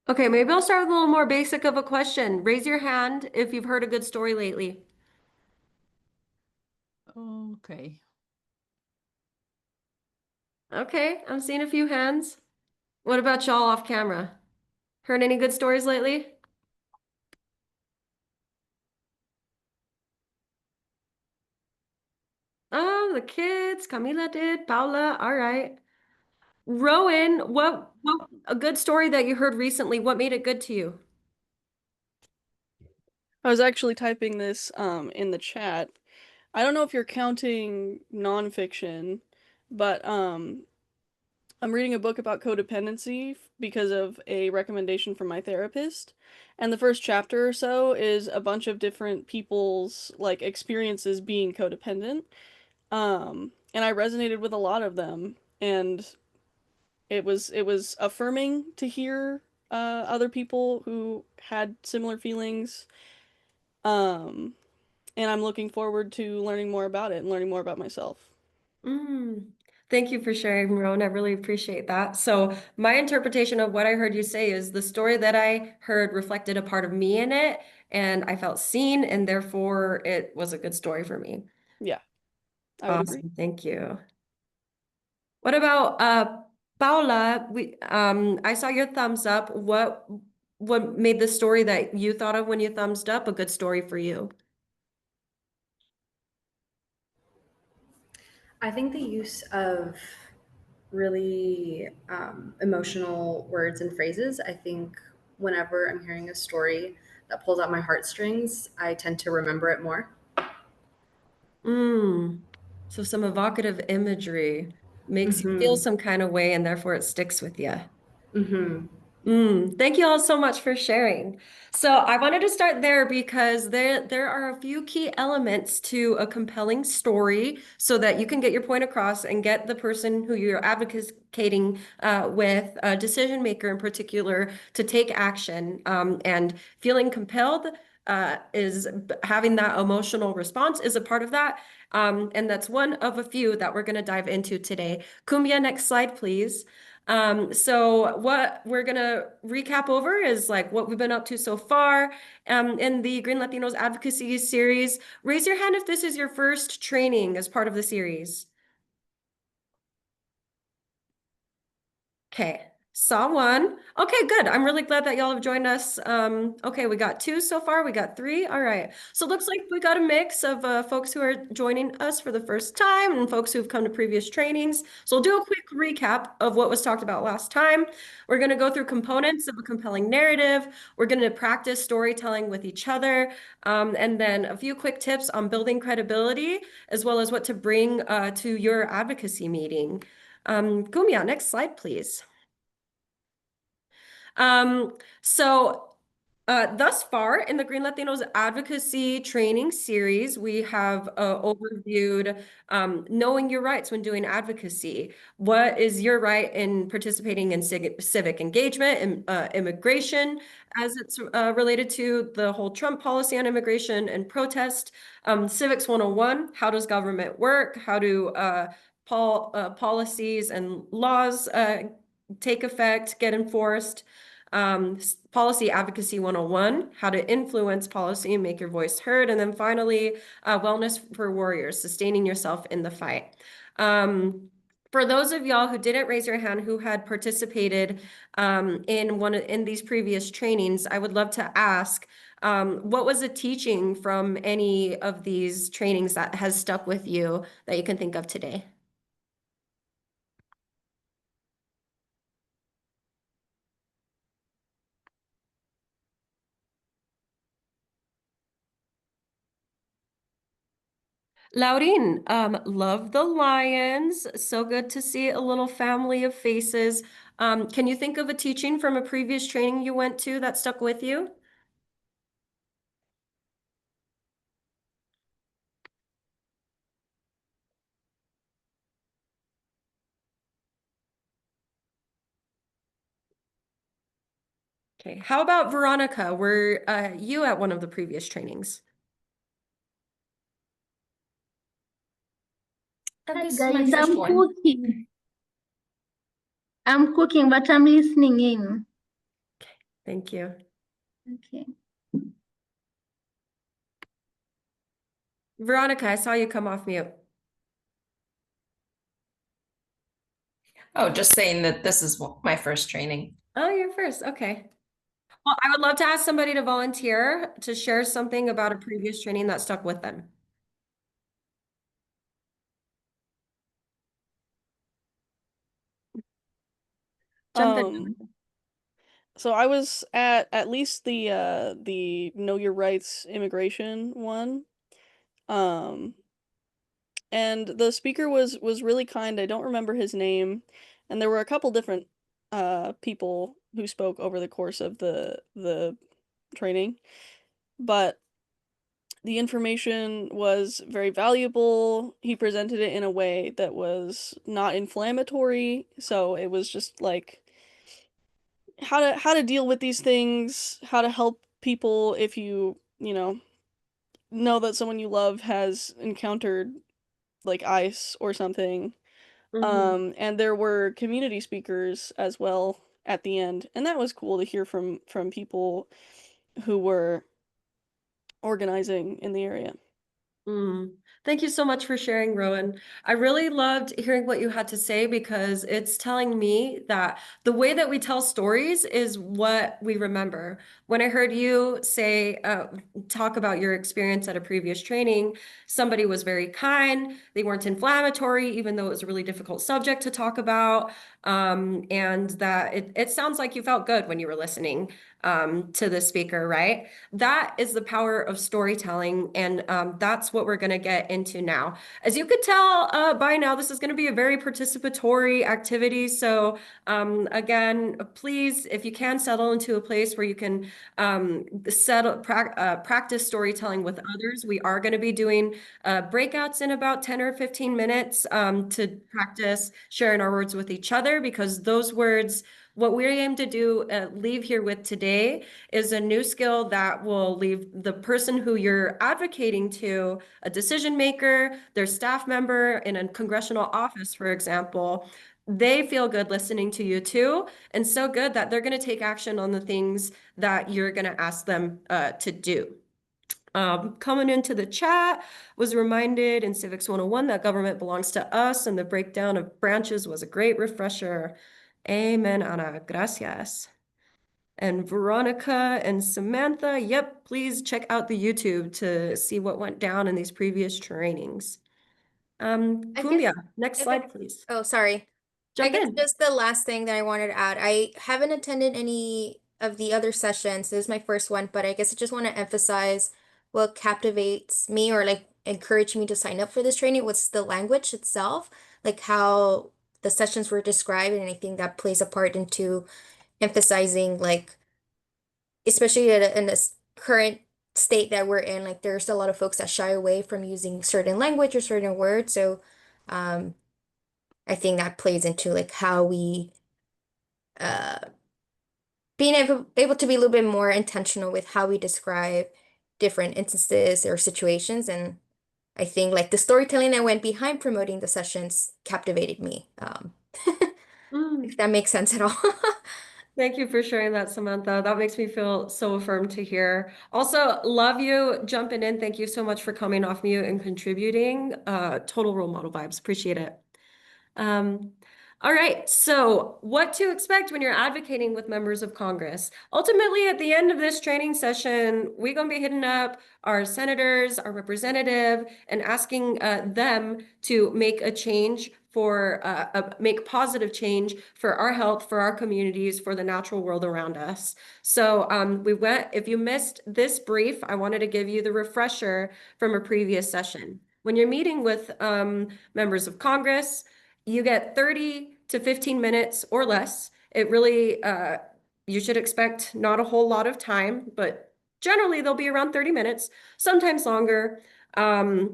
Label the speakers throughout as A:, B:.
A: Okay, maybe I'll start with a little more basic of a question. Raise your hand if you've heard a good story lately.
B: Okay.
A: Okay, I'm seeing a few hands. What about y'all off camera? Heard any good stories lately? Oh, the kids. Camila did. Paula. All right. Rowan, what a good story that you heard recently. What made it good to you?
C: I was actually typing this in the chat. I don't know if you're counting nonfiction, but I'm reading a book about codependency because of a recommendation from my therapist. And the first chapter or so is a bunch of different people's like experiences being codependent. And I resonated with a lot of them, and it was affirming to hear other people who had similar feelings. Um, and I'm looking forward to learning more about it and learning more about myself.
A: Mm, thank you for sharing, Rowan. I really appreciate that. So, my interpretation of what I heard you say is the story that I heard reflected a part of me in it, and I felt seen, and therefore it was a good story for me.
C: Yeah, I would agree.
A: Awesome. Thank you. What about Paula? I saw your thumbs up. What made the story that you thought of when you thumbs up a good story for you?
D: I think the use of really emotional words and phrases, I think whenever I'm hearing a story that pulls out my heartstrings, I tend to remember it more.
A: Mm. So some evocative imagery makes you feel
D: Mm-hmm.
A: some kind of way and therefore it sticks with you.
D: Mm-hmm.
A: Thank you all so much for sharing. So I wanted to start there because there are a few key elements to a compelling story so that you can get your point across and get the person who you're advocating with, a decision maker in particular, to take action. And feeling compelled is having that emotional response is a part of that. And that's one of a few that we're going to dive into today. Kumbia, next slide, please. So what we're gonna recap over is like what we've been up to so far in the Green Latinos Advocacy series. Raise your hand if this is your first training as part of the series. Okay, saw one. Okay, good. I'm really glad that y'all have joined us. Okay, we got two so far. We got three. All right. So it looks like we got a mix of folks who are joining us for the first time and folks who've come to previous trainings. So we'll do a quick recap of what was talked about last time. We're going to go through components of a compelling narrative. We're going to practice storytelling with each other, and then a few quick tips on building credibility, as well as what to bring to your advocacy meeting. Gumia, next slide, please. Um, so thus far in the Green Latinos Advocacy Training Series, we have overviewed knowing your rights when doing advocacy. What is your right in participating in civic engagement and immigration as it's related to the whole Trump policy on immigration and protest? Civics 101, how does government work? How do policies and laws take effect, get enforced? Policy Advocacy 101, how to influence policy and make your voice heard. And then finally, Wellness for Warriors, sustaining yourself in the fight. For those of y'all who didn't raise your hand, who had participated in these previous trainings, I would love to ask, what was a teaching from any of these trainings that has stuck with you that you can think of today? Laureen, love the Lions. So good to see a little family of faces. Can you think of a teaching from a previous training you went to that stuck with you? Okay, how about Veronica? Were you at one of the previous trainings?
E: Hi
A: This is my
E: guys,
A: first
E: I'm
A: one.
E: cooking. I'm cooking, but I'm listening in.
A: Thank you.
B: Okay.
A: Veronica, I saw you come off mute.
E: Oh, just saying that this is my first training.
A: Oh, you're first. Okay. Well, I would love to ask somebody to volunteer to share something about a previous training that stuck with them. Jump in.
C: Um, so I was at least the Know Your Rights immigration one. Um, and the speaker was really kind. I don't remember his name, and there were a couple different people who spoke over the course of the training, but the information was very valuable. He presented it in a way that was not inflammatory, so it was just like how to deal with these things, how to help people if you know that someone you love has encountered like ICE or something.
A: Mhm.
C: And there were community speakers as well at the end, and that was cool to hear from people who were organizing in the area.
A: Mm. Thank you so much for sharing, Rowan. I really loved hearing what you had to say because it's telling me that the way that we tell stories is what we remember. When I heard you say, talk about your experience at a previous training, somebody was very kind, they weren't inflammatory, even though it was a really difficult subject to talk about. And that it sounds like you felt good when you were listening to the speaker, right? That is the power of storytelling, and that's what we're going to get into now. As you could tell by now, this is going to be a very participatory activity. So again, please, if you can, settle into a place where you can practice storytelling with others. We are going to be doing breakouts in about 10 or 15 minutes to practice sharing our words with each other, because those words, what we aim to do, leave here with today, is a new skill that will leave the person who you're advocating to, a decision maker, their staff member in a congressional office, for example. They feel good listening to you too, and so good that they're going to take action on the things that you're going to ask them to do. Coming into the chat, was reminded in Civics 101 that government belongs to us, and the breakdown of branches was a great refresher. Amen, Ana. Gracias. And Veronica and Samantha, yep, please check out the YouTube to see what went down in these previous trainings.
B: I
A: Cumbia,
B: guess
A: next
B: if
A: slide, please.
B: Oh, sorry. I
A: Jump
B: guess
A: in.
B: just the last thing that I wanted to add, I haven't attended any of the other sessions. This is my first one, but I guess I just want to emphasize what captivates me or like encouraged me to sign up for this training was the language itself, like how the sessions were described, and I think that plays a part into emphasizing like especially in this current state that we're in, like there's a lot of folks that shy away from using certain language or certain words. So um I think that plays into like how we uh being able to be a little bit more intentional with how we describe different instances or situations. And I think like the storytelling that went behind promoting the sessions captivated me. If that makes sense at all.
A: Thank you for sharing that, Samantha. That makes me feel so affirmed to hear. Also, love you jumping in. Thank you so much for coming off mute and contributing. Total role model vibes. Appreciate it. Um, all right, so what to expect when you're advocating with members of Congress? Ultimately, at the end of this training session, we're going to be hitting up our senators, our representative, and asking them to make a change make positive change for our health, for our communities, for the natural world around us. So if you missed this brief, I wanted to give you the refresher from a previous session. When you're meeting with members of Congress, you get 30 to 15 minutes or less. It really, you should expect not a whole lot of time, but generally they'll be around 30 minutes, sometimes longer. Your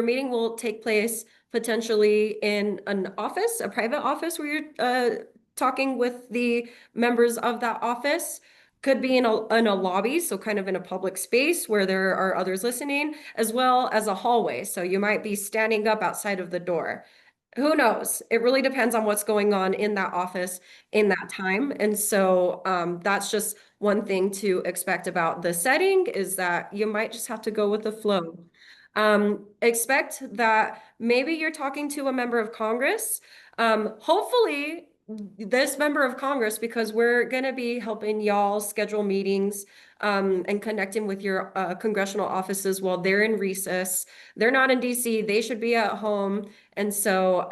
A: meeting will take place potentially in an office, a private office where you're talking with the members of that office. Could be in a lobby, so kind of in a public space where there are others listening, as well as a hallway. So you might be standing up outside of the door. Who knows? It really depends on what's going on in that office in that time. And so that's just one thing to expect about the setting is that you might just have to go with the flow. Expect that maybe you're talking to a member of Congress. Hopefully, this member of Congress, because we're going to be helping y'all schedule meetings and connecting with your congressional offices while they're in recess. They're not in DC, they should be at home. And so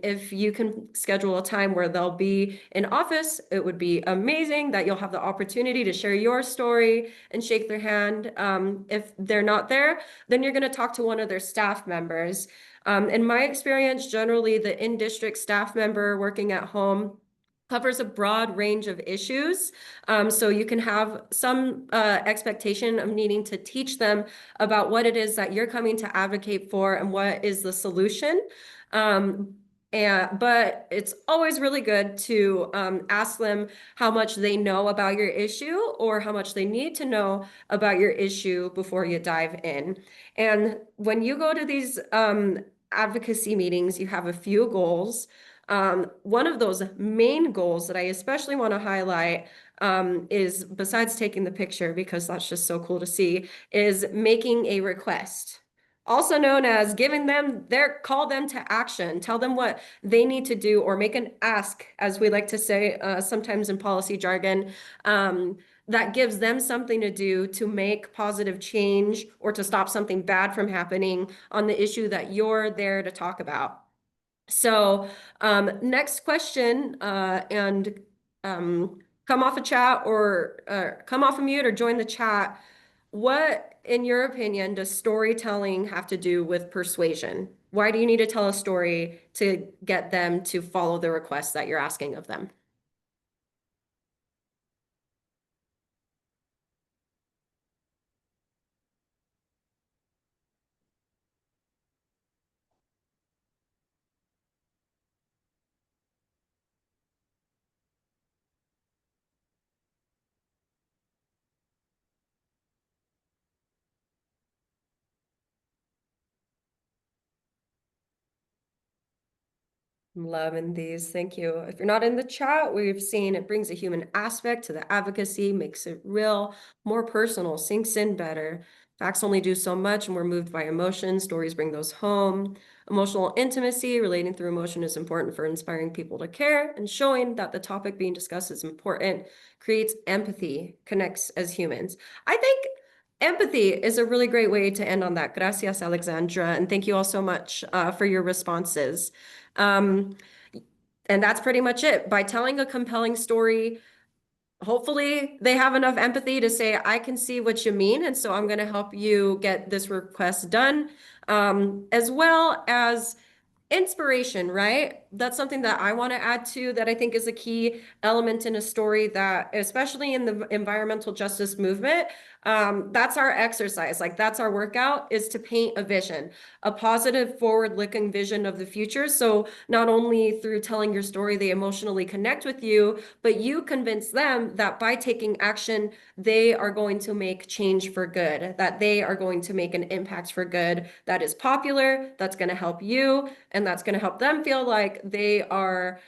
A: if you can schedule a time where they'll be in office, it would be amazing that you'll have the opportunity to share your story and shake their hand. If they're not there, then you're going to talk to one of their staff members. In my experience, generally the in-district staff member working at home covers a broad range of issues. So you can have some expectation of needing to teach them about what it is that you're coming to advocate for and what is the solution. But it's always really good to ask them how much they know about your issue or how much they need to know about your issue before you dive in. And when you go to these advocacy meetings, you have a few goals. One of those main goals that I especially want to highlight is, besides taking the picture, because that's just so cool to see, is making a request. Also known as giving them call them to action, tell them what they need to do, or make an ask, as we like to say sometimes in policy jargon, that gives them something to do to make positive change or to stop something bad from happening on the issue that you're there to talk about. So next question, and come off a chat or come off a mute or join the chat. What, in your opinion, does storytelling have to do with persuasion? Why do you need to tell a story to get them to follow the request that you're asking of them? I'm loving these. Thank you. If you're not in the chat, we've seen it brings a human aspect to the advocacy, makes it real, more personal, sinks in better. Facts only do so much, and we're moved by emotion. Stories bring those home. Emotional intimacy, relating through emotion is important for inspiring people to care and showing that the topic being discussed is important, creates empathy, connects as humans. I think empathy is a really great way to end on that. Gracias, Alexandra. And thank you all so much for your responses. And that's pretty much it. By telling a compelling story, hopefully they have enough empathy to say, I can see what you mean. And so I'm going to help you get this request done, as well as inspiration, right? That's something that I want to add to that I think is a key element in a story that, especially in the environmental justice movement, that's our exercise. Like that's our workout, is to paint a vision, a positive forward-looking vision of the future. So not only through telling your story, they emotionally connect with you, but you convince them that by taking action, they are going to make change for good, that they are going to make an impact for good that is popular, that's going to help you, and that's going to help them feel like they are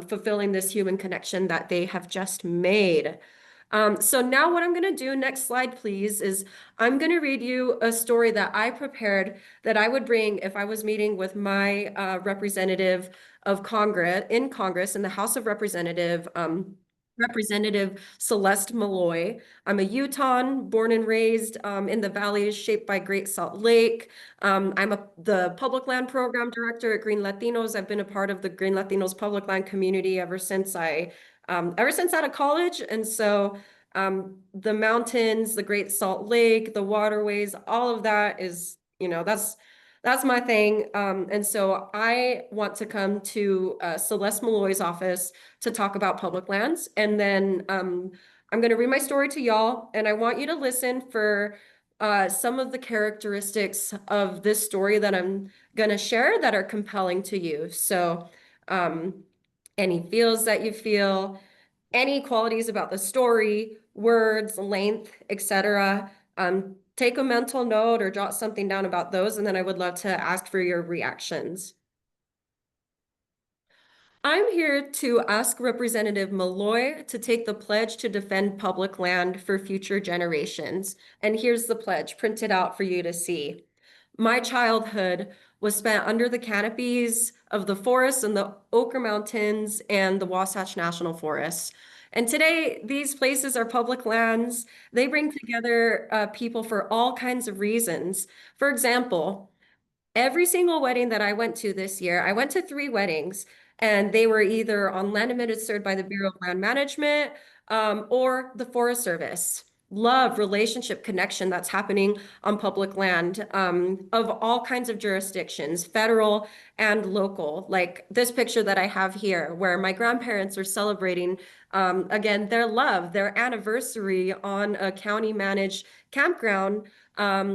A: fulfilling this human connection that they have just made. So now what I'm going to do, next slide, please, is I'm going to read you a story that I prepared that I would bring if I was meeting with my representative of Congress in the House of Representative Celeste Malloy. I'm a Utahn, born and raised in the valleys shaped by Great Salt Lake. I'm the public land program director at Green Latinos. I've been a part of the Green Latinos public land community ever since out of college. And so the mountains, the Great Salt Lake, the waterways, all of that is, that's my thing. And so I want to come to Celeste Malloy's office to talk about public lands. And then I'm going to read my story to y'all, and I want you to listen for some of the characteristics of this story that I'm going to share that are compelling to you. So any feels that you feel, any qualities about the story, words, length, etc. Take a mental note or jot something down about those, and then I would love to ask for your reactions. I'm here to ask Representative Malloy to take the pledge to defend public land for future generations. And here's the pledge printed out for you to see. My childhood was spent under the canopies of the forests in the Oquirrh Mountains and the Wasatch National Forest. And today, these places are public lands. They bring together people for all kinds of reasons. For example, every single wedding that I went to this year, I went to 3 weddings, and they were either on land administered by the Bureau of Land Management or the Forest Service. Love, relationship, connection that's happening on public land of all kinds of jurisdictions, federal and local. Like this picture that I have here, where my grandparents are celebrating, again, their love, their anniversary on a county managed campground,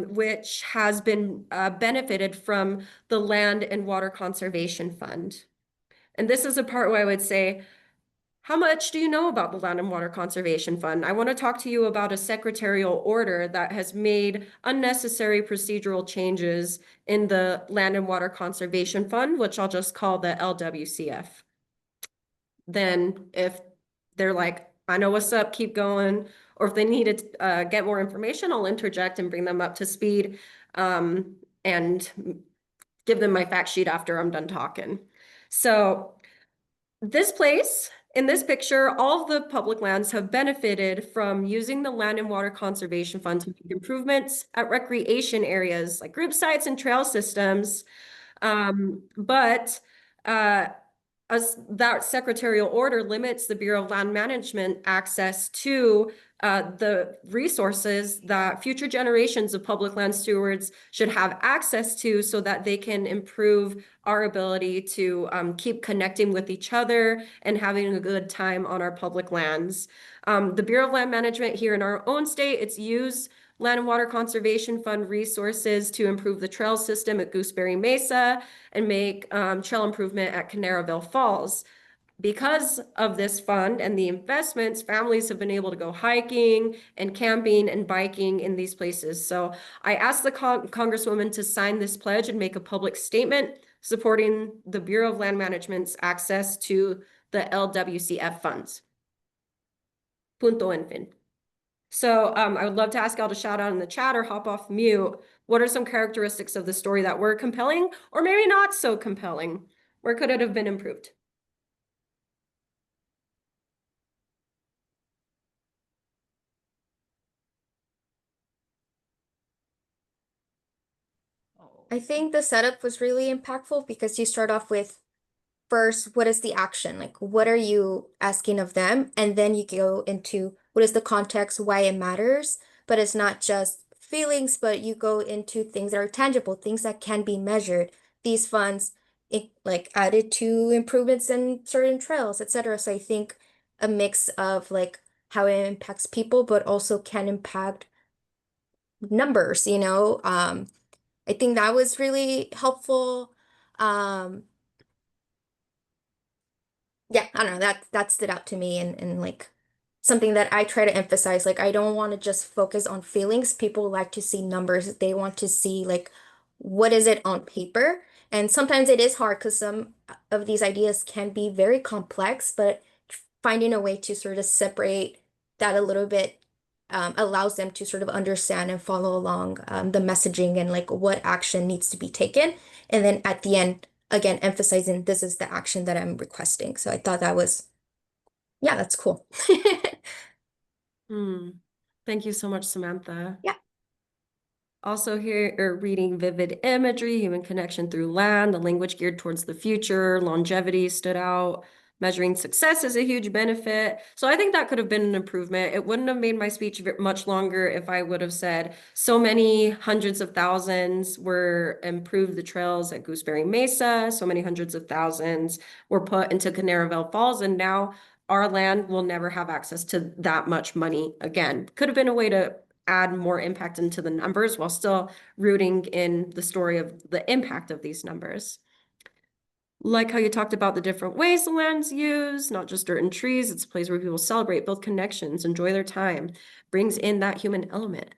A: which has been benefited from the Land and Water Conservation Fund. And this is a part where I would say, how much do you know about the Land and Water Conservation Fund? I want to talk to you about a secretarial order that has made unnecessary procedural changes in the Land and Water Conservation Fund, which I'll just call the LWCF. Then if they're like, I know what's up, keep going, or if they need to get more information, I'll interject and bring them up to speed and give them my fact sheet after I'm done talking. So this place, in this picture, all of the public lands have benefited from using the Land and Water Conservation Fund to make improvements at recreation areas like group sites and trail systems. But as that secretarial order limits the Bureau of Land Management access to the resources that future generations of public land stewards should have access to so that they can improve our ability to keep connecting with each other and having a good time on our public lands. The Bureau of Land Management here in our own state, it's used Land and Water Conservation Fund resources to improve the trail system at Gooseberry Mesa and make trail improvement at Canaraville Falls. Because of this fund and the investments, families have been able to go hiking and camping and biking in these places. So I asked the Congresswoman to sign this pledge and make a public statement supporting the Bureau of Land Management's access to the LWCF funds. Punto en fin. So I would love to ask y'all to shout out in the chat or hop off mute. What are some characteristics of the story that were compelling or maybe not so compelling? Where could it have been improved?
B: I think the setup was really impactful because you start off with first, what is the action? Like, what are you asking of them? And then you go into what is the context, why it matters. But it's not just feelings, but you go into things that are tangible, things that can be measured. These funds, like added to improvements in certain trails, etc. So I think a mix of like how it impacts people, but also can impact numbers, you know. I think that was really helpful. Yeah, I don't know, that stood out to me and like something that I try to emphasize. Like I don't want to just focus on feelings. People like to see numbers. They want to see like what is it on paper. And sometimes it is hard because some of these ideas can be very complex, but finding a way to sort of separate that a little bit allows them to sort of understand and follow along the messaging and like what action needs to be taken. And then at the end, again, emphasizing this is the action that I'm requesting. So I thought that was, yeah, that's cool.
A: Thank you so much, Samantha.
B: Yeah.
A: Also here, reading vivid imagery, human connection through land, the language geared towards the future, longevity stood out. Measuring success is a huge benefit. So I think that could have been an improvement. It wouldn't have made my speech much longer if I would have said so many hundreds of thousands were improved the trails at Gooseberry Mesa, so many hundreds of thousands were put into Canaraville Falls, and now our land will never have access to that much money again. Could have been a way to add more impact into the numbers while still rooting in the story of the impact of these numbers. Like how you talked about the different ways the land's used, not just dirt and trees. It's a place where people celebrate, build connections, enjoy their time, brings in that human element.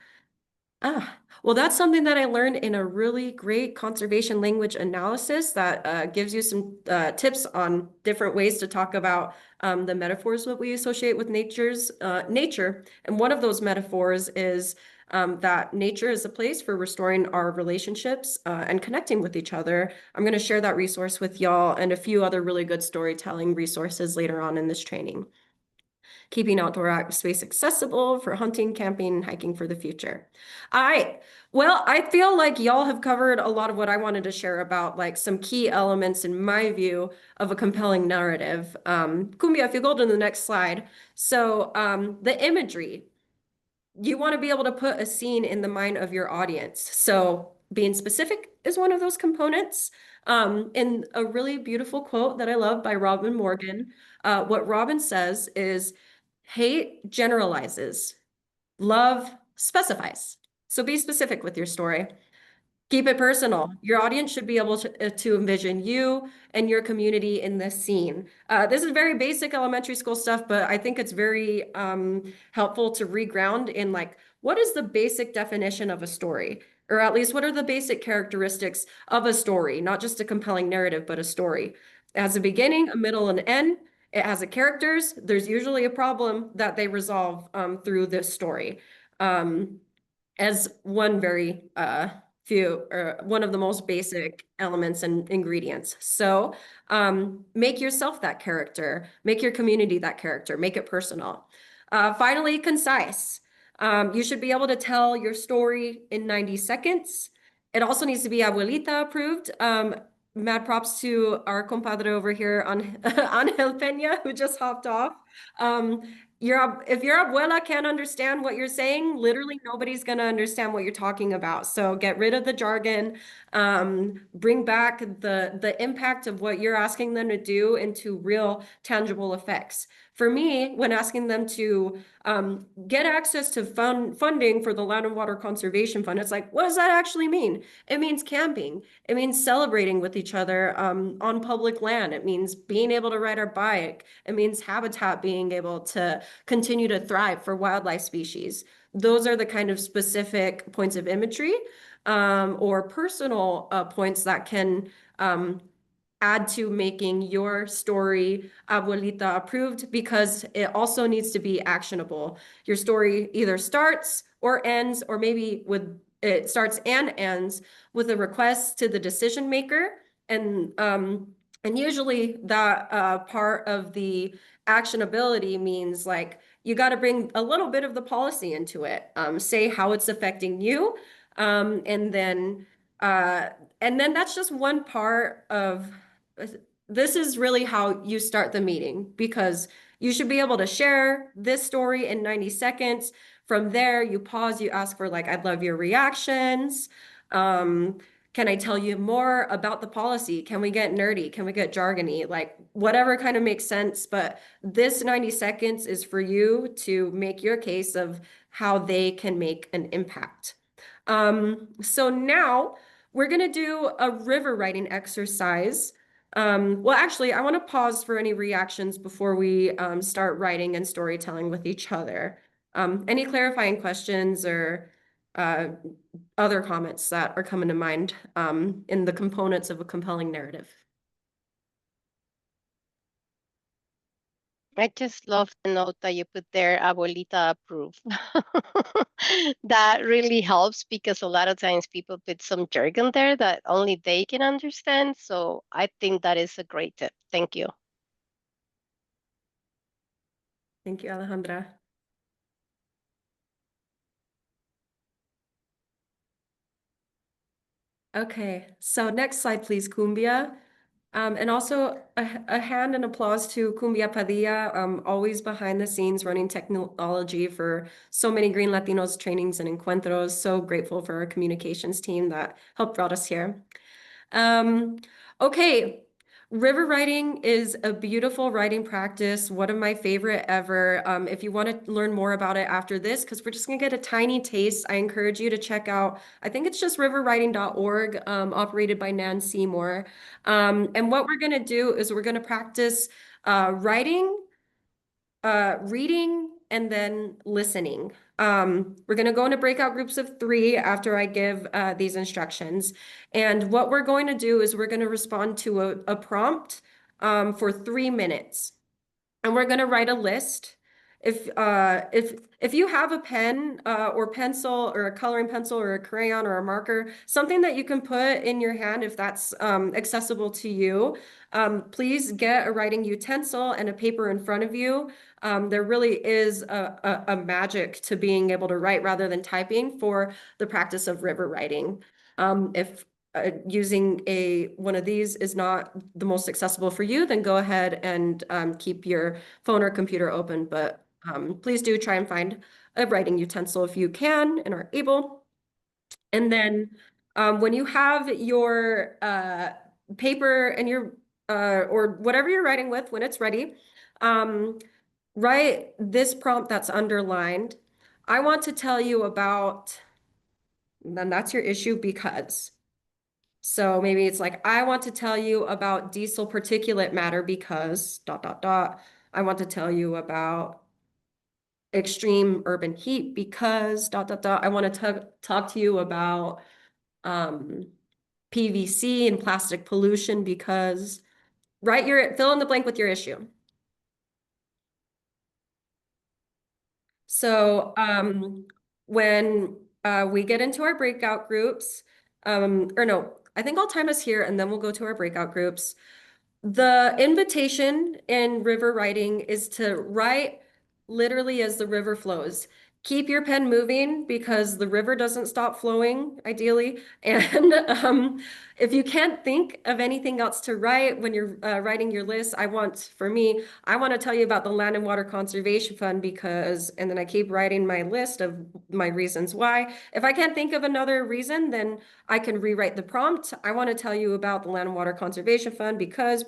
A: Well, that's something that I learned in a really great conservation language analysis that gives you some tips on different ways to talk about the metaphors that we associate with nature. And one of those metaphors is that nature is a place for restoring our relationships and connecting with each other. I'm going to share that resource with y'all and a few other really good storytelling resources later on in this training. Keeping outdoor space accessible for hunting, camping, and hiking for the future. All right. Well, I feel like y'all have covered a lot of what I wanted to share about like some key elements in my view of a compelling narrative. Kumbia, if you go to the next slide. So the imagery, you want to be able to put a scene in the mind of your audience. So being specific is one of those components. In a really beautiful quote that I love by Robin Morgan, what Robin says is, hate generalizes, love specifies. So be specific with your story. Keep it personal. Your audience should be able to envision you and your community in this scene. This is very basic elementary school stuff, but I think it's very helpful to reground in like, what is the basic definition of a story? Or at least what are the basic characteristics of a story? Not just a compelling narrative, but a story. It has a beginning, a middle, and an end. It has a characters. There's usually a problem that they resolve through this story. As one very few or one of the most basic elements and ingredients. So make yourself that character, make your community that character, make it personal. Finally, concise. You should be able to tell your story in 90 seconds. It also needs to be abuelita approved. Mad props to our compadre over here on Angel Peña, who just hopped off. If your abuela can't understand what you're saying, literally nobody's going to understand what you're talking about. So get rid of the jargon, bring back the impact of what you're asking them to do into real tangible effects. For me, when asking them to get access to funding for the Land and Water Conservation Fund, it's like, what does that actually mean? It means camping. It means celebrating with each other on public land. It means being able to ride our bike. It means habitat being able to continue to thrive for wildlife species. Those are the kind of specific points of imagery or personal points that can add to making your story abuelita approved, because it also needs to be actionable. Your story either starts or ends, or maybe it starts and ends with a request to the decision maker. And usually that part of the actionability means like you got to bring a little bit of the policy into it. Say how it's affecting you, and then that's just one part of this is really how you start the meeting, because you should be able to share this story in 90 seconds. From there, you pause, you ask for like, I'd love your reactions. Can I tell you more about the policy? Can we get nerdy? Can we get jargony? Like whatever kind of makes sense. But this 90 seconds is for you to make your case of how they can make an impact. So now we're going to do a river writing exercise. Well, actually, I want to pause for any reactions before we start writing and storytelling with each other. Any clarifying questions or other comments that are coming to mind in the components of a compelling narrative?
F: I just love the note that you put there, abuelita approved. That really helps because a lot of times people put some jargon there that only they can understand. So I think that is a great tip. Thank you.
A: Thank you, Alejandra. Okay, so next slide, please, Cumbia. And also a hand and applause to Cumbia Padilla, always behind the scenes running technology for so many Green Latinos trainings and encuentros. So grateful for our communications team that helped brought us here. Okay, river writing is a beautiful writing practice, one of my favorite ever. If you want to learn more about it after this, because we're just going to get a tiny taste, I encourage you to check out, I think it's just riverwriting.org, operated by Nan Seymour. And what we're going to do is we're going to practice writing, reading, and then listening. We're going to go into breakout groups of 3 after I give these instructions. And what we're going to do is we're going to respond to a prompt for 3 minutes. And we're going to write a list. If you have a pen or pencil or a coloring pencil or a crayon or a marker, something that you can put in your hand if that's accessible to you, please get a writing utensil and a paper in front of you. There really is a magic to being able to write rather than typing for the practice of river writing. If using one of these is not the most accessible for you, then go ahead and keep your phone or computer open. But please do try and find a writing utensil if you can and are able. And then when you have your paper and your or whatever you're writing with, when it's ready, write this prompt that's underlined. I want to tell you about, then that's your issue because. So maybe it's like, I want to tell you about diesel particulate matter because ... I want to tell you about extreme urban heat because ... I want to talk to you about PVC and plastic pollution because fill in the blank with your issue. So when we get into our breakout groups, or no, I think I'll time us here and then we'll go to our breakout groups. The invitation in river writing is to write literally as the river flows. Keep your pen moving because the river doesn't stop flowing, ideally. And if you can't think of anything else to write when you're writing your list, I want to tell you about the Land and Water Conservation Fund because, and then I keep writing my list of my reasons why. If I can't think of another reason, then I can rewrite the prompt. I want to tell you about the Land and Water Conservation Fund because,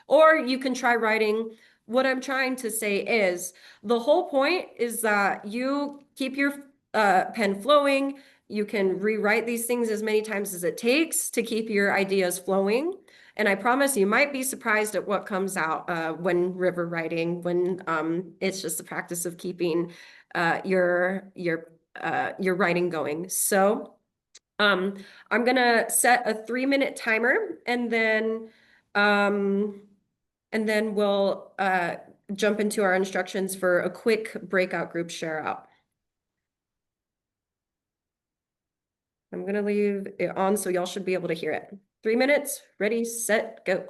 A: or you can try writing. What I'm trying to say is the whole point is that you keep your pen flowing. You can rewrite these things as many times as it takes to keep your ideas flowing. And I promise you might be surprised at what comes out when river writing, when it's just the practice of keeping your writing going. So I'm gonna set a 3-minute timer and then we'll jump into our instructions for a quick breakout group share out. I'm gonna leave it on so y'all should be able to hear it. 3 minutes, ready, set, go.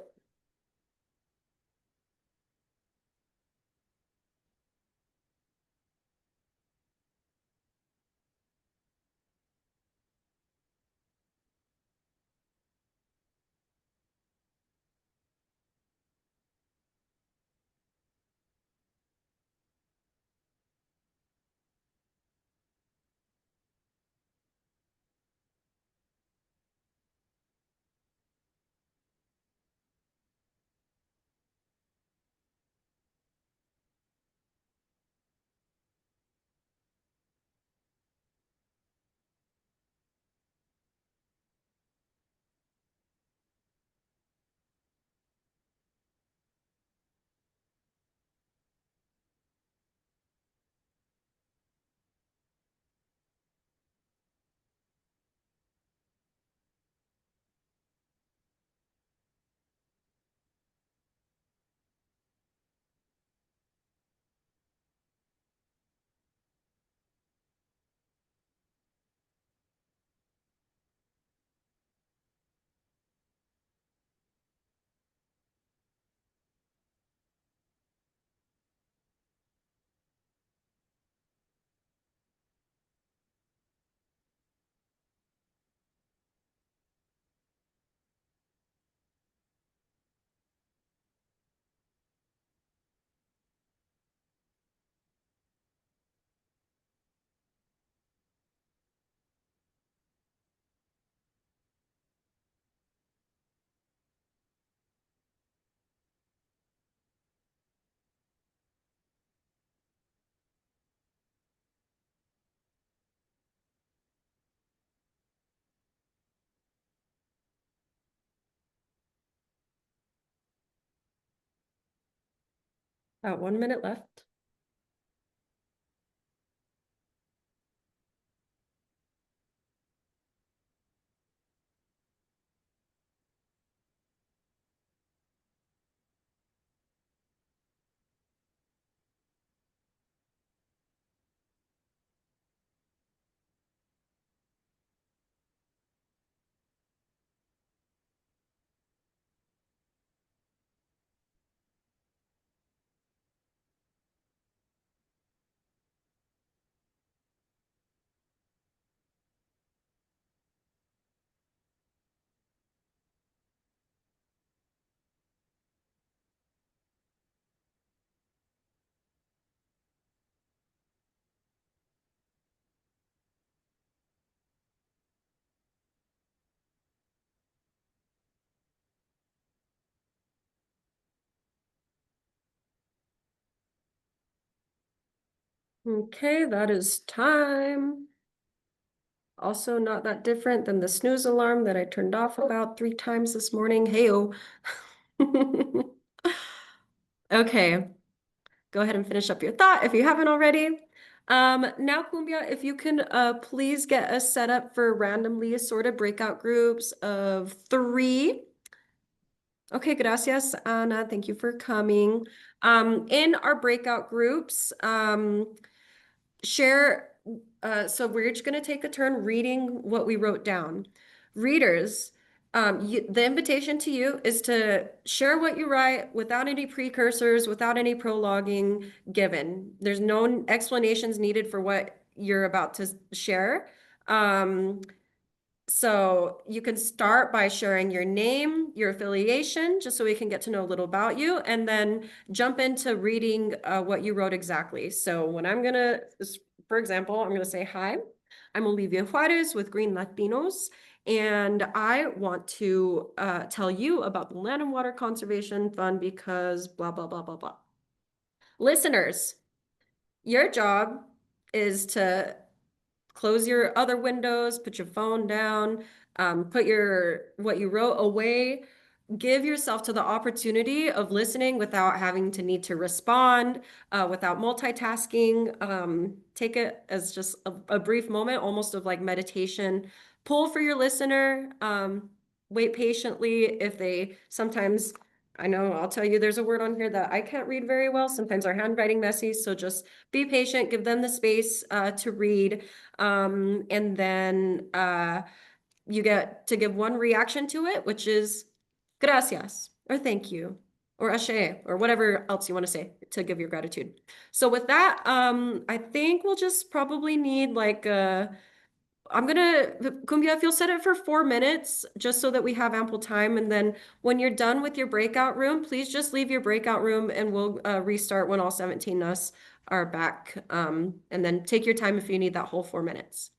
A: About 1 minute left. Okay, that is time. Also not that different than the snooze alarm that I turned off about 3 times this morning. Heyo. Okay, go ahead and finish up your thought if you haven't already. Now, Cumbia, if you can please get us set up for randomly assorted breakout groups of 3. Okay, gracias, Ana. Thank you for coming. In our breakout groups, share, so we're just gonna take a turn reading what we wrote down. Readers, the invitation to you is to share what you write without any precursors, without any prologuing given. There's no explanations needed for what you're about to share. So you can start by sharing your name, your affiliation, just so we can get to know a little about you, and then jump into reading what you wrote exactly. So when I'm gonna, for example, I'm gonna say, hi, I'm Olivia Juarez with Green Latinos, and I want to tell you about the Land and Water Conservation Fund because blah, blah, blah, blah, blah. Listeners, your job is to close your other windows, put your phone down, put what you wrote away. Give yourself to the opportunity of listening without having to need to respond, without multitasking. Take it as just a brief moment, almost of like meditation. Pull for your listener. Wait patiently if they sometimes, I know I'll tell you there's a word on here that I can't read very well. Sometimes our handwriting messy, so just be patient, give them the space to read. And then you get to give one reaction to it, which is gracias, or thank you, or ashe, or whatever else you want to say to give your gratitude. So with that, I think we'll just probably need like I'm gonna, Cumbia, if you'll set it for 4 minutes, just so that we have ample time. And then when you're done with your breakout room, please just leave your breakout room and we'll restart when all 17 us are back. And then take your time if you need that whole 4 minutes.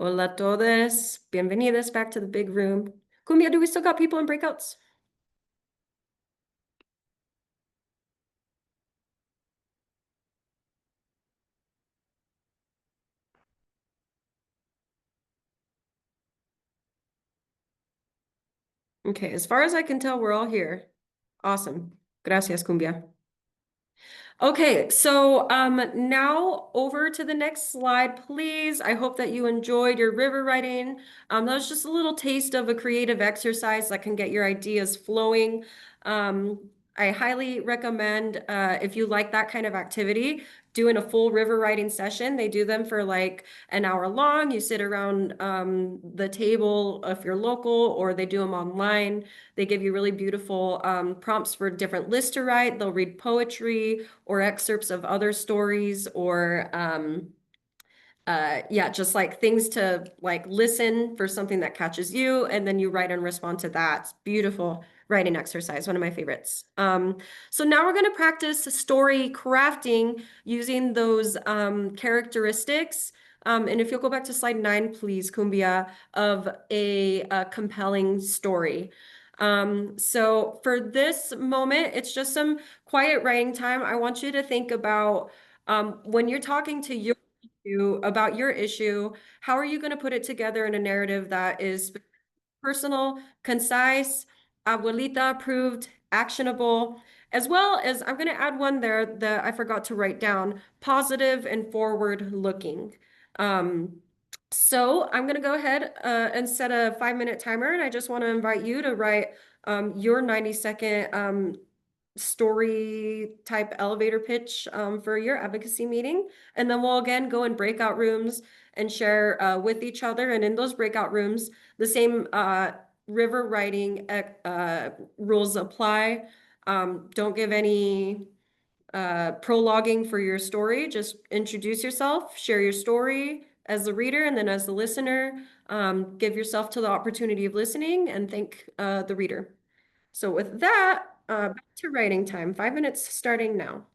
A: Hola todos. Bienvenidos back to the big room. Cumbia, do we still got people in breakouts? Okay, as far as I can tell, we're all here. Awesome. Gracias, Cumbia. Okay, so now over to the next slide, please. I hope that you enjoyed your river writing. That was just a little taste of a creative exercise that can get your ideas flowing. I highly recommend if you like that kind of activity, doing a full river writing session. They do them for like an hour long. You sit around the table if you're local, or they do them online. They give you really beautiful prompts for different lists to write. They'll read poetry or excerpts of other stories, or yeah, just like things to like listen for something that catches you, and then you write and respond to that. It's beautiful writing exercise, one of my favorites. So now we're going to practice story crafting using those characteristics. And if you'll go back to slide 9, please, Cumbia, of a compelling story. So for this moment, it's just some quiet writing time. I want you to think about when you're talking to you about your issue, how are you going to put it together in a narrative that is personal, concise, abuelita approved, actionable, as well as I'm going to add one there that I forgot to write down, positive and forward looking. Um, so I'm going to go ahead and set a 5-minute timer, and I just want to invite you to write your 90-second story type elevator pitch for your advocacy meeting. And then we'll again go in breakout rooms and share with each other. And in those breakout rooms, the same river writing rules apply. Don't give any prologuing for your story. Just introduce yourself, share your story as the reader, and then as the listener, give yourself to the opportunity of listening and thank the reader. So with that, back to writing time, 5 minutes starting now.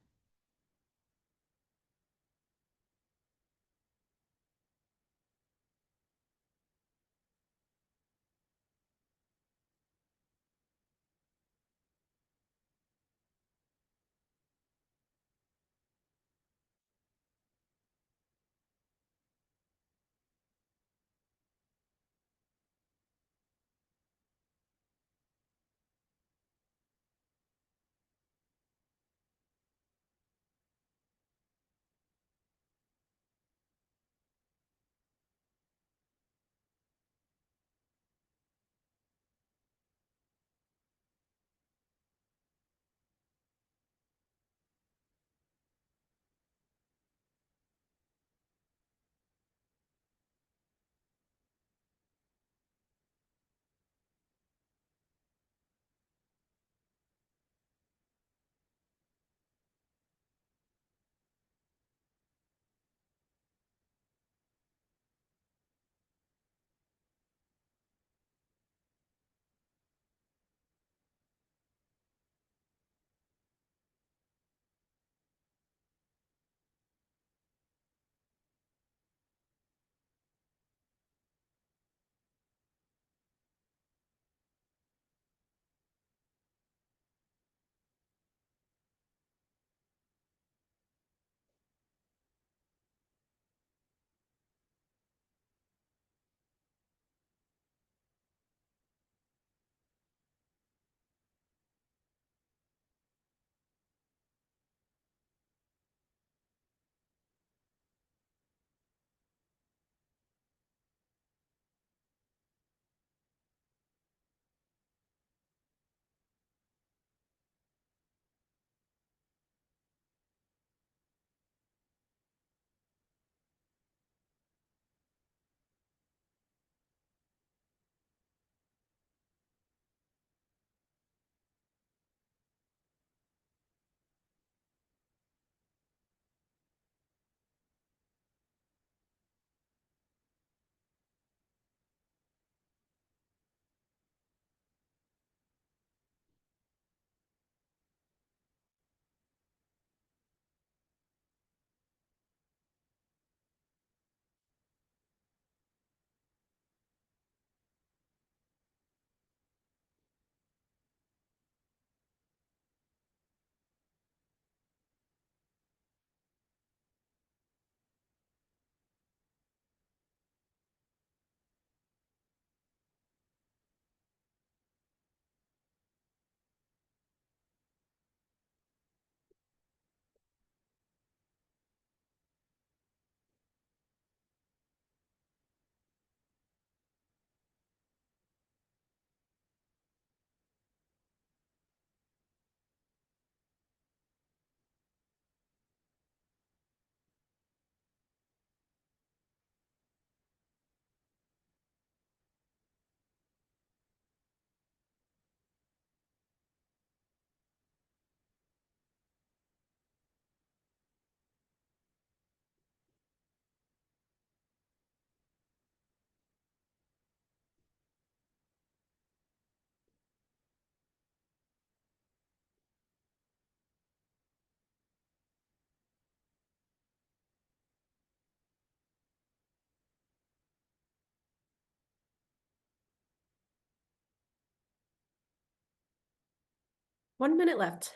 A: 1 minute left.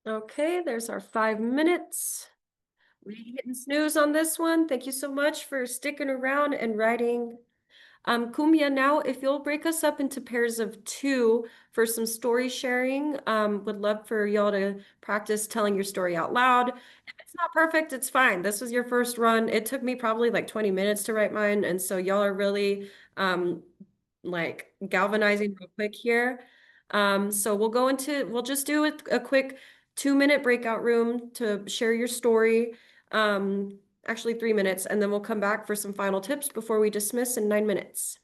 A: Okay, there's our 5 minutes. We hitting snooze on this one. Thank you so much for sticking around and writing. Kumbia, now if you'll break us up into pairs of two for some story sharing, would love for y'all to practice telling your story out loud. If it's not perfect, it's fine. This was your first run. It took me probably like 20 minutes to write mine, and so y'all are really like galvanizing real quick here. So we'll just do a quick 2 minute breakout room to share your story. Actually 3 minutes, and then we'll come back for some final tips before we dismiss in 9 minutes.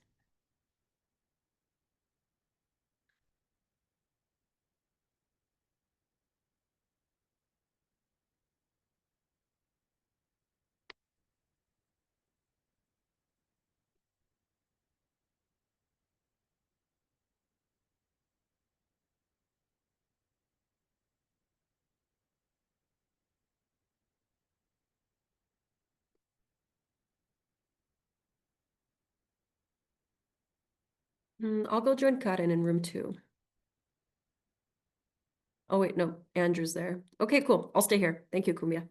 A: I'll go join Karen in room 2. Oh wait, no, Andrew's there. Okay, cool. I'll stay here. Thank you, Kumbia.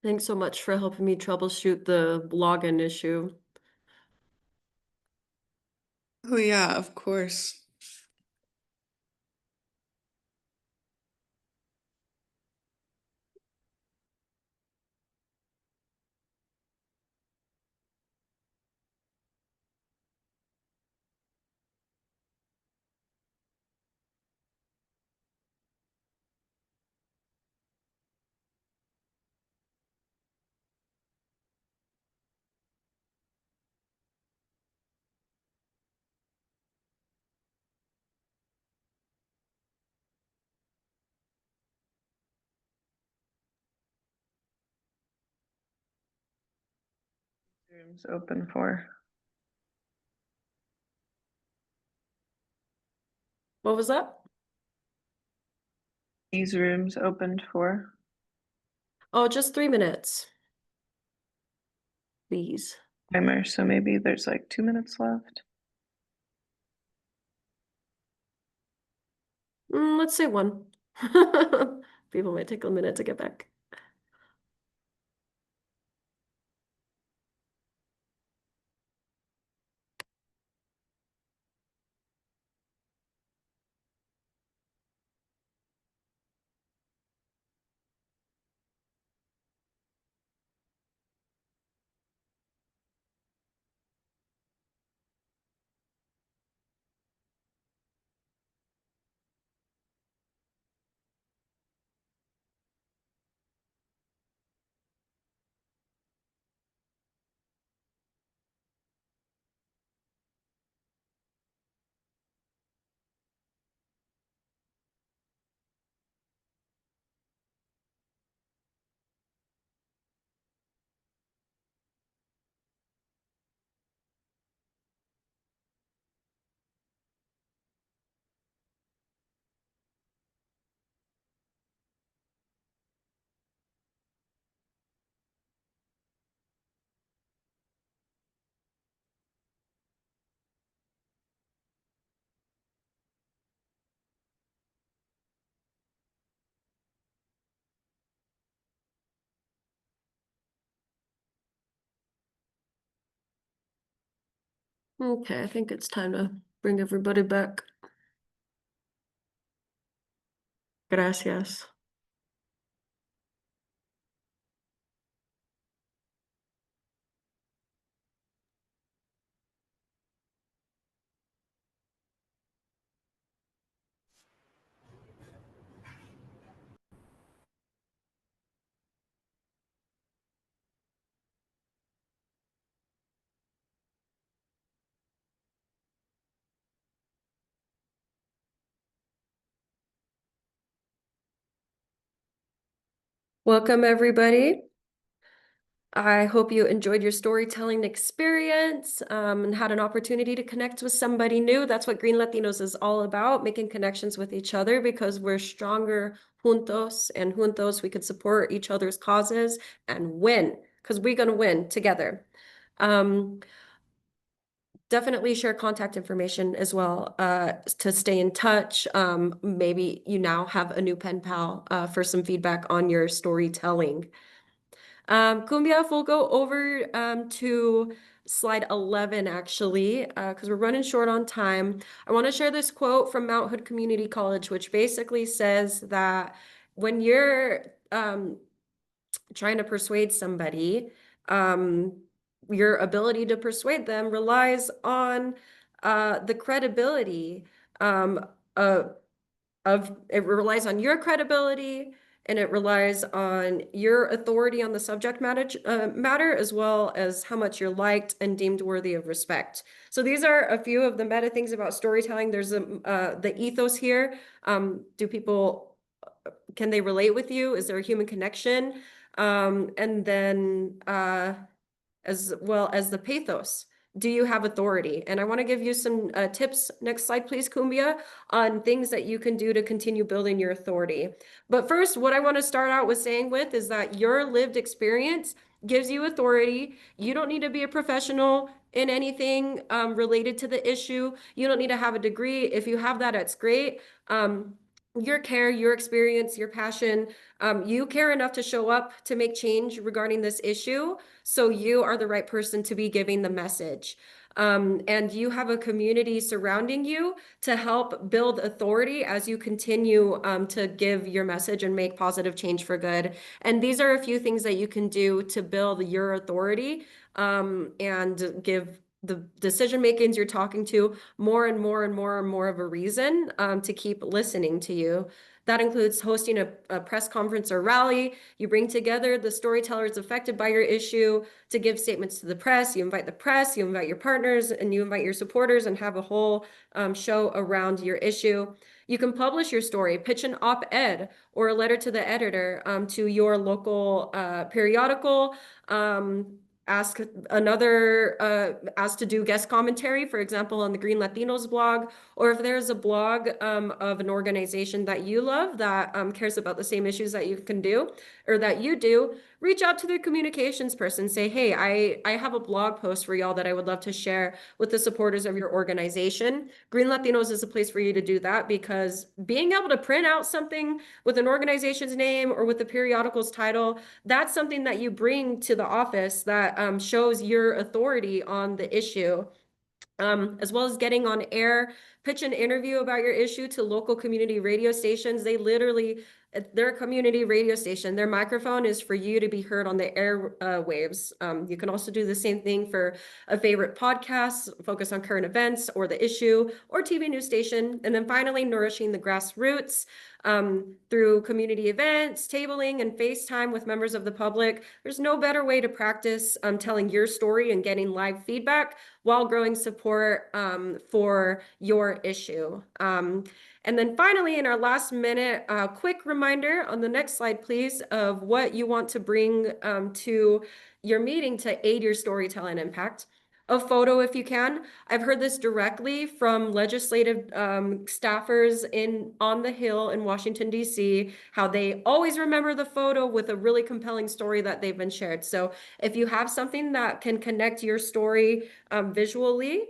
A: Thanks so much for helping me troubleshoot the login issue.
G: Oh, yeah, of course. Rooms open for.
A: What was that?
G: These rooms opened for.
A: Oh, just 3 minutes. Please.
G: Timer, so maybe there's like 2 minutes left.
A: Let's say 1. People might take a minute to get back. Okay, I think it's time to bring everybody back. Gracias. Welcome, everybody. I hope you enjoyed your storytelling experience and had an opportunity to connect with somebody new. That's what Green Latinos is all about, making connections with each other because we're stronger juntos, and juntos we could support each other's causes and win because we're going to win together. Definitely share contact information as well to stay in touch. Maybe you now have a new pen pal for some feedback on your storytelling. Cumbia, we'll go over to slide 11 actually, because we're running short on time. I want to share this quote from Mount Hood Community College, which basically says that when you're trying to persuade somebody, your ability to persuade them relies on the credibility uh, of it relies on your credibility, and it relies on your authority on the subject matter as well as how much you're liked and deemed worthy of respect. So these are a few of the meta things about storytelling. There's the ethos here. Do people can they relate with you? Is there a human connection? And then as well as the pathos. Do you have authority? And I want to give you some tips. Next slide, please, Cumbia, on things that you can do to continue building your authority. But first, what I want to start out with saying with is that your lived experience gives you authority. You don't need to be a professional in anything related to the issue. You don't need to have a degree. If you have that, it's great. Your care, your experience, your passion, you care enough to show up to make change regarding this issue. So you are the right person to be giving the message. And you have a community surrounding you to help build authority as you continue to give your message and make positive change for good. And these are a few things that you can do to build your authority and give the decision makings you're talking to more and more and more and more of a reason to keep listening to you. That includes hosting a press conference or rally. You bring together the storytellers affected by your issue to give statements to the press. You invite the press, you invite your partners, and you invite your supporters and have a whole show around your issue. You can publish your story, pitch an op-ed or a letter to the editor to your local periodical. Ask to do guest commentary, for example, on the Green Latinos blog, or if there's a blog of an organization that you love that cares about the same issues that you can do or that you do, reach out to the communications person. Say, hey, I have a blog post for y'all that I would love to share with the supporters of your organization. Green Latinos is a place for you to do that because being able to print out something with an organization's name or with the periodical's title, that's something that you bring to the office that shows your authority on the issue. As well as getting on air, pitch an interview about your issue to local community radio stations. They literally, they're a community radio station. Their microphone is for you to be heard on the air waves. You can also do the same thing for a favorite podcast, focus on current events or the issue, or TV news station. And then finally, nourishing the grassroots through community events, tabling, and FaceTime with members of the public. There's no better way to practice telling your story and getting live feedback while growing support for your issue. And then finally, in our last minute, a quick reminder on the next slide, please, of what you want to bring to your meeting to aid your storytelling impact. A photo if you can. I've heard this directly from legislative staffers on the Hill in Washington, D.C., how they always remember the photo with a really compelling story that they've been shared. So if you have something that can connect your story visually,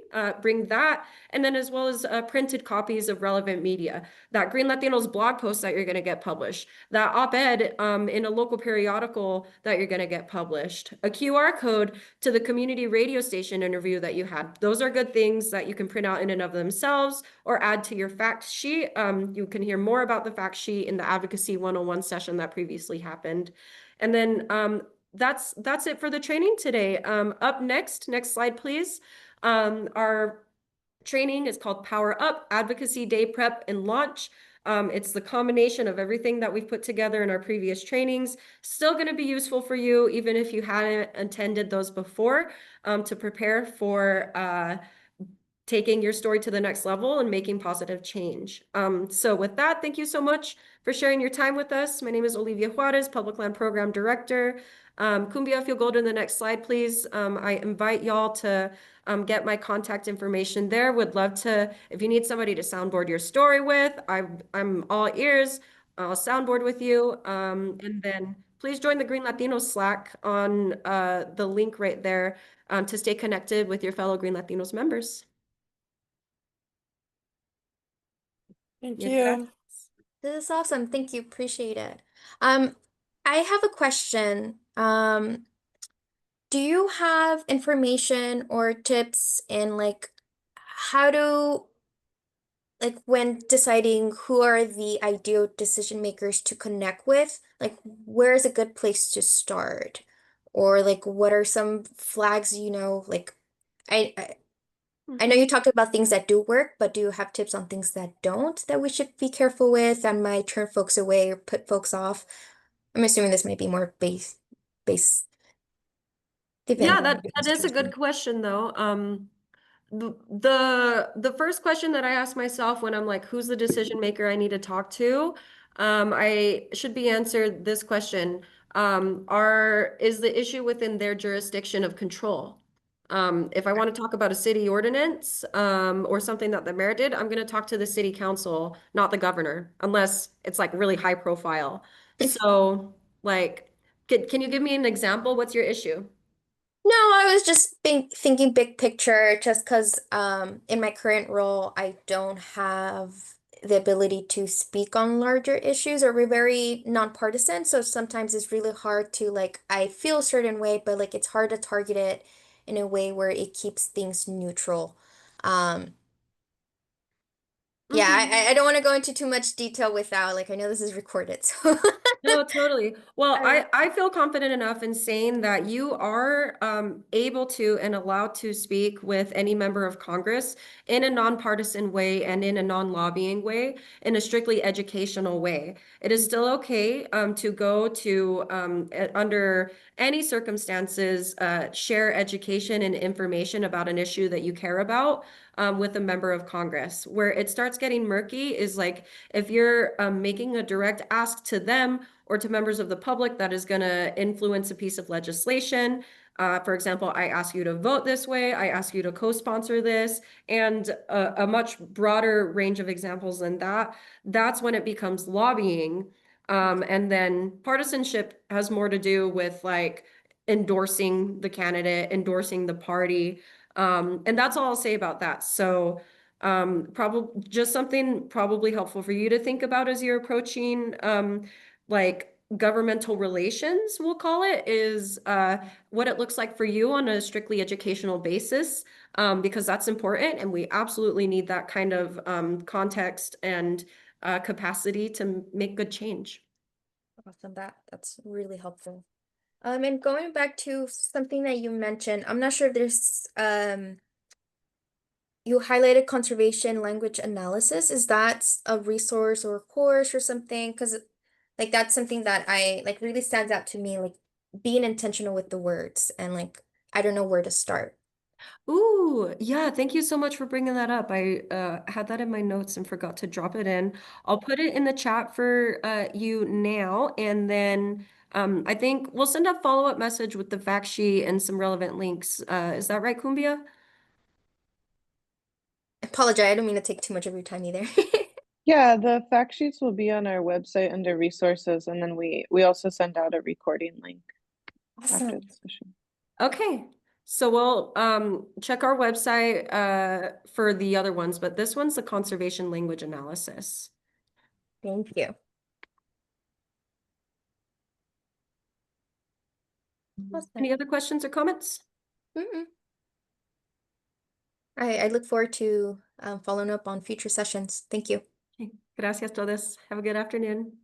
A: bring that. And then as well as printed copies of relevant media. That Green Latinos blog post that you're going to get published. That op-ed in a local periodical that you're going to get published. A QR code to the community radio station interview that you had. Those are good things that you can print out in and of themselves or add to your fact sheet. You can hear more about the fact sheet in the Advocacy 101 session that previously happened. And then that's it for the training today. Up next slide, please. Our training is called Power Up Advocacy Day Prep and Launch. It's the combination of everything that we've put together in our previous trainings. Still going to be useful for you, even if you hadn't attended those before, to prepare for taking your story to the next level and making positive change. So with that, thank you so much for sharing your time with us. My name is Olivia Juarez, Public Land Program Director. Cumbia, if you'll go to the next slide, please. I invite y'all to get my contact information there. Would love to, if you need somebody to soundboard your story with, I'm all ears. I'll soundboard with you. And then please join the Green Latinos Slack on the link right there to stay connected with your fellow Green Latinos members.
G: Thank
A: Yeah,
G: you.
B: This is awesome. Thank you. Appreciate it. I have a question. Do you have information or tips in like how to like when deciding who are the ideal decision makers to connect with, like where is a good place to start? Or like what are some flags, like I know you talked about things that do work, but do you have tips on things that don't that we should be careful with that might turn folks away or put folks off? I'm assuming this might be more base
A: Yeah,
B: depending on
A: that is a good question though. The first question that I ask myself when I'm like, who's the decision maker I need to talk to? I should be answered this question. Is the issue within their jurisdiction of control? If I want to talk about a city ordinance, or something that the mayor did, I'm going to talk to the city council, not the governor, unless it's like really high profile. So like, can you give me an example? What's your issue?
B: No, I was just thinking big picture, just because in my current role, I don't have the ability to speak on larger issues or we're very nonpartisan. So sometimes it's really hard to like, I feel a certain way, but like it's hard to target it in a way where it keeps things neutral. Um, yeah, I don't want to go into too much detail without, like, I know this is recorded, so.
A: No, totally. Well,
B: I-
A: I feel confident enough in saying that you are able to and allowed to speak with any member of Congress in a nonpartisan way and in a non-lobbying way, in a strictly educational way. It is still okay to go to, under any circumstances, share education and information about an issue that you care about with a member of Congress. Where it starts getting murky is like if you're making a direct ask to them or to members of the public that is going to influence a piece of legislation. For example, I ask you to vote this way, I ask you to co-sponsor this, and a much broader range of examples than that. That's when it becomes lobbying. And then partisanship has more to do with like endorsing the candidate, endorsing the party. And that's all I'll say about that. So probably just something probably helpful for you to think about as you're approaching like governmental relations, we'll call it, is what it looks like for you on a strictly educational basis, because that's important and we absolutely need that kind of context and capacity to make good change.
B: Awesome, that's really helpful. And going back to something that you mentioned, I'm not sure if there's you highlighted conservation language analysis. Is that a resource or a course or something? Because like that's something that I like really stands out to me, like being intentional with the words and like I don't know where to start.
A: Ooh, yeah, thank you so much for bringing that up. I had that in my notes and forgot to drop it in. I'll put it in the chat for you now, and then I think we'll send a follow-up message with the fact sheet and some relevant links. Is that right, Cumbia?
B: I apologize, I don't mean to take too much of your time either.
G: Yeah, the fact sheets will be on our website under resources, and then we also send out a recording link after
B: Awesome.
G: the session.
A: Okay, so we'll check our website for the other ones, but this one's the conservation language analysis.
B: Thank you. Awesome.
A: Any other questions or comments?
B: Mm-mm. I look forward to following up on future sessions. Thank you.
A: Okay. Gracias todos. Have a good afternoon.